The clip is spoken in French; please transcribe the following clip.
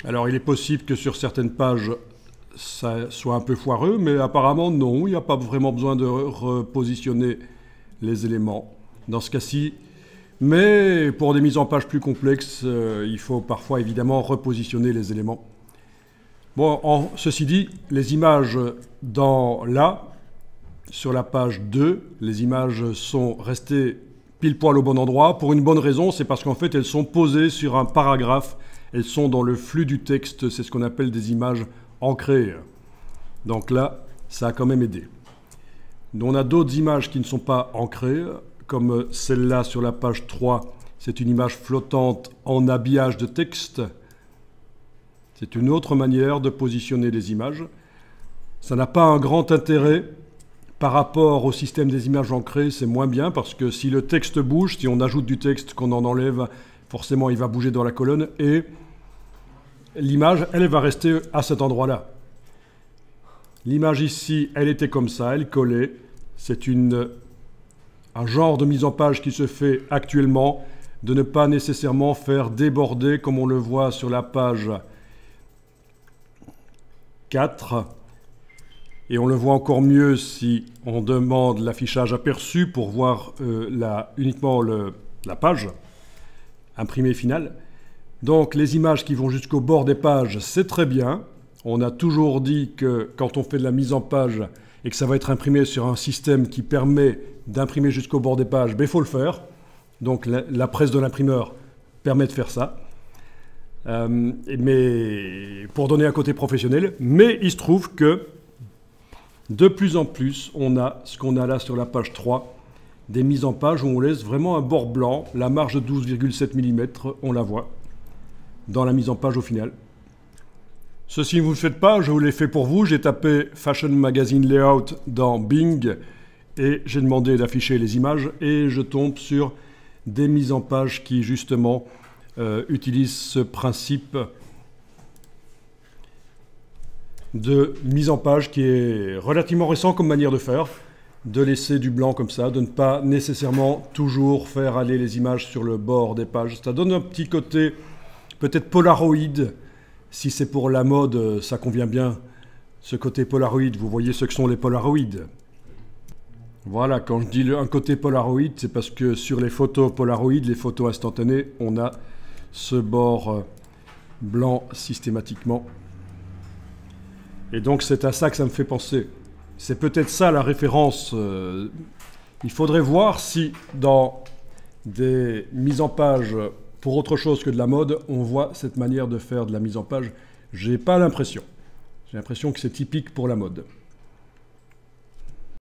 Alors il est possible que sur certaines pages, ça soit un peu foireux, mais apparemment non, il n'y a pas vraiment besoin de repositionner les éléments dans ce cas-ci. Mais pour des mises en page plus complexes, il faut parfois évidemment repositionner les éléments. Bon, ceci dit, les images sur la page 2, les images sont restées pile poil au bon endroit. Pour une bonne raison, c'est parce qu'en fait, elles sont posées sur un paragraphe. Elles sont dans le flux du texte. C'est ce qu'on appelle des images ancrées. Donc là, ça a quand même aidé. On a d'autres images qui ne sont pas ancrées, comme celle-là sur la page 3. C'est une image flottante en habillage de texte. C'est une autre manière de positionner les images. Ça n'a pas un grand intérêt par rapport au système des images ancrées, c'est moins bien parce que si le texte bouge, si on ajoute du texte, qu'on en enlève, forcément il va bouger dans la colonne et l'image, elle va rester à cet endroit-là. L'image ici, elle était comme ça, elle collait. C'est un genre de mise en page qui se fait actuellement, de ne pas nécessairement faire déborder, comme on le voit sur la page 4. Et on le voit encore mieux si on demande l'affichage aperçu pour voir uniquement la page imprimée finale. Donc les images qui vont jusqu'au bord des pages, c'est très bien. On a toujours dit que quand on fait de la mise en page et que ça va être imprimé sur un système qui permet d'imprimer jusqu'au bord des pages, il faut le faire. Donc la presse de l'imprimeur permet de faire ça. Mais pour donner un côté professionnel. Mais il se trouve que de plus en plus, on a ce qu'on a là sur la page 3, des mises en page où on laisse vraiment un bord blanc, la marge de 12,7 mm, on la voit dans la mise en page au final. Ceci, vous ne le faites pas, je vous l'ai fait pour vous. J'ai tapé Fashion Magazine Layout dans Bing et j'ai demandé d'afficher les images et je tombe sur des mises en page qui justement utilisent ce principe de mise en page qui est relativement récent comme manière de faire, de laisser du blanc comme ça, de ne pas nécessairement toujours faire aller les images sur le bord des pages. Ça donne un petit côté peut-être Polaroid. Si c'est pour la mode, ça convient bien, ce côté Polaroid. Vous voyez ce que sont les Polaroid. Voilà, quand je dis un côté Polaroid, c'est parce que sur les photos Polaroid, les photos instantanées, on a ce bord blanc systématiquement. Et donc c'est à ça que ça me fait penser. C'est peut-être ça la référence. Il faudrait voir si dans des mises en page pour autre chose que de la mode, on voit cette manière de faire de la mise en page. J'ai pas l'impression. J'ai l'impression que c'est typique pour la mode.